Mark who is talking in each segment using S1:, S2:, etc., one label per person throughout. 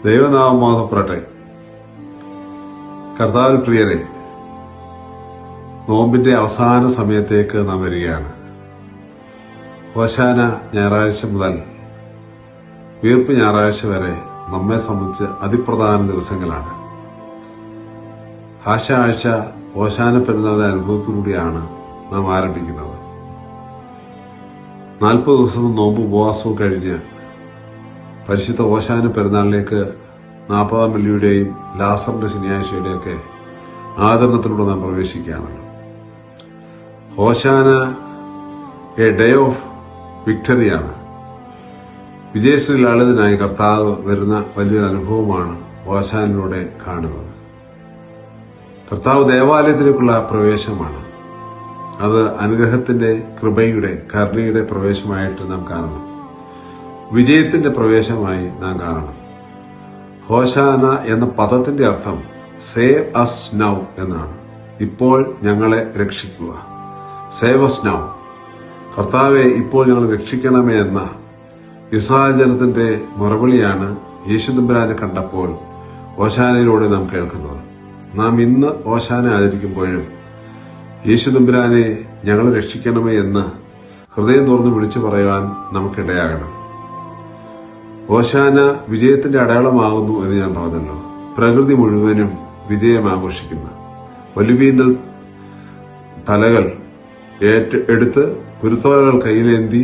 S1: ദൈവനാമം മഹത്വപ്പെടട്ടെ. കർത്താവിൽ പ്രിയരെ, നോമ്പിന്റെ അവസാന സമയത്തേക്ക് നാം വരികയാണ്. ഹോശാന ഞായറാഴ്ച മുതൽ ഉയർപ്പ് ഞായറാഴ്ച വരെ നമ്മെ സംബന്ധിച്ച് അതിപ്രധാന ദിവസങ്ങളാണ്. ആഴ്ച ഹോശാന പെരുന്നാളിന്റെ അനുഭവത്തിലൂടെയാണ് നാം ആരംഭിക്കുന്നത്. 40 ദിവസത്തെ നോമ്പ് ഉപവാസവും കഴിഞ്ഞ് പരിശുദ്ധ ഹോശാന പെരുന്നാളിലേക്ക് 40-ാം വെള്ളിയുടെയും ലാസറിന്റെ ശനിയാഴ്ചയുടെയൊക്കെ ആദരണത്തിലൂടെ നാം പ്രവേശിക്കുകയാണല്ലോ. ഹോശാന എ ഡേ ഓഫ് വിക്ടറിയാണ്. വിജയശ്രീ ലളിതനായി കർത്താവ് വരുന്ന വലിയൊരു അനുഭവമാണ് ഹോശാനയിലൂടെ കാണുന്നത്. കർത്താവ് ദേവാലയത്തിലേക്കുള്ള പ്രവേശമാണ്. അത് അനുഗ്രഹത്തിന്റെ, കൃപയുടെ, കരുണയുടെ പ്രവേശമായിട്ട് നാം കാണണം. വിജയത്തിന്റെ പ്രവേശമായി നാം കാണണം. ഹോശാന എന്ന പദത്തിന്റെ അർത്ഥം സേവ് അസ് നൗ എന്നാണ്. ഇപ്പോൾ ഞങ്ങളെ രക്ഷിക്കുക. Save us now. കർത്താവെ, ഇപ്പോൾ ഞങ്ങൾ രക്ഷിക്കണമേ എന്ന ഇസ്രായേൽ ജനത്തിന്റെ മറുപടിയാണ് യേശുദമ്പുരാനെ കണ്ടപ്പോൾ ഹോശാനയിലൂടെ നാം കേൾക്കുന്നത്. നാം ഇന്ന് ഹോശാന ആചരിക്കുമ്പോഴും യേശുദമ്പുരാനെ ഞങ്ങളെ രക്ഷിക്കണമേ എന്ന് ഹൃദയം തുറന്ന് വിളിച്ചു പറയുവാൻ നമുക്കിടയാകണം. ഹോശാന വിജയത്തിന്റെ അടയാളമാകുന്നു എന്ന് ഞാൻ പറഞ്ഞല്ലോ. പ്രകൃതി മുഴുവനും വിജയം ആഘോഷിക്കുന്ന ഒലിവീന്തൽ തലകൾ എടുത്ത് കുരുത്തോലകൾ കയ്യിലേന്തി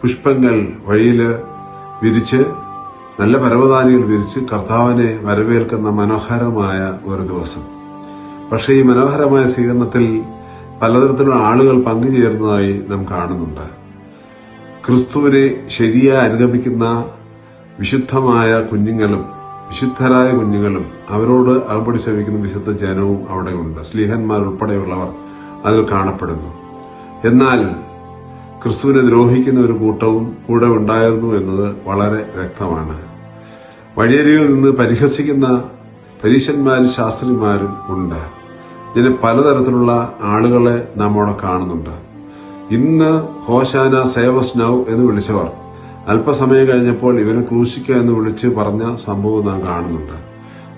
S1: പുഷ്പങ്ങൾ വഴിയിൽ വിരിച്ച് നല്ല പരവതാനികൾ വിരിച്ച് കർത്താവിനെ വരവേൽക്കുന്ന മനോഹരമായ ഒരു ദിവസം. പക്ഷേ ഈ മനോഹരമായ സ്വീകരണത്തിൽ പലതരത്തിലുള്ള ആളുകൾ പങ്കുചേരുന്നതായി നാം കാണുന്നുണ്ട്. ക്രിസ്തുവിനെ ശരിയായി അനുഗമിക്കുന്ന വിശുദ്ധമായ കുഞ്ഞുങ്ങളും വിശുദ്ധരായ കുഞ്ഞുങ്ങളും അവരോട് അകമ്പടി സേവിക്കുന്ന വിശുദ്ധ ജനവും അവിടെയുണ്ട്. സ്ലീഹന്മാർ ഉൾപ്പെടെയുള്ളവർ അതിൽ കാണപ്പെടുന്നു. എന്നാൽ ക്രിസ്തുവിനെ ദ്രോഹിക്കുന്ന ഒരു കൂട്ടവും കൂടെ ഉണ്ടായിരുന്നു എന്നത് വളരെ വ്യക്തമാണ്. വഴിയരികിൽ നിന്ന് പരിഹസിക്കുന്ന പരീശന്മാരും ശാസ്ത്രിമാരും ഉണ്ട്. ഇങ്ങനെ പലതരത്തിലുള്ള ആളുകളെ നാം അവിടെ കാണുന്നുണ്ട്. ഇന്ന് ഹോശാന സേവ് അസ് നൗ എന്ന് വിളിച്ചവർ അല്പസമയം കഴിഞ്ഞപ്പോൾ ഇവനെ ക്രൂശിക്കുക എന്ന് വിളിച്ച് പറഞ്ഞ സംഭവം നാം കാണുന്നുണ്ട്.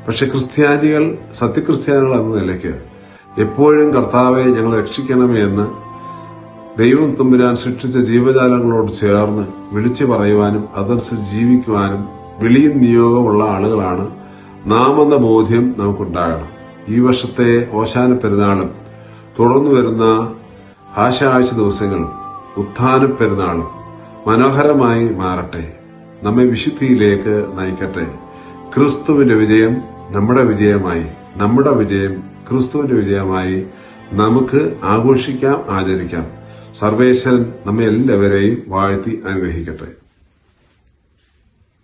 S1: പക്ഷെ ക്രിസ്ത്യാനികൾ, സത്യക്രിസ്ത്യാനികൾ എന്ന നിലയ്ക്ക് എപ്പോഴും കർത്താവെ ഞങ്ങൾ രക്ഷിക്കണമേ എന്ന് ദൈവം തമ്പുരാൻ സൃഷ്ടിച്ച ജീവജാലങ്ങളോട് ചേർന്ന് വിളിച്ചു പറയുവാനും അതനുസരിച്ച് ജീവിക്കുവാനും വിളിയും നിയോഗമുള്ള ആളുകളാണ് നാം എന്ന ബോധ്യം നമുക്കുണ്ടാകണം. ഈ വർഷത്തെ ഹോശാന പെരുന്നാളും തുടർന്നു വരുന്ന ആഴ്ച ദിവസങ്ങളും ഉത്ഥാന പെരുന്നാളും മനോഹരമായി മാറട്ടെ. നമ്മെ വിശുദ്ധിയിലേക്ക് നയിക്കട്ടെ. ക്രിസ്തുവിന്റെ വിജയം നമ്മുടെ വിജയമായി, നമ്മുടെ വിജയം ക്രിസ്തുവിന്റെ വിജയമായി നമുക്ക് ആഘോഷിക്കാം, ആചരിക്കാം. സർവേശ്വരൻ നമ്മെ എല്ലാവരെയും വാഴ്ത്തി അനുഗ്രഹിക്കട്ടെ.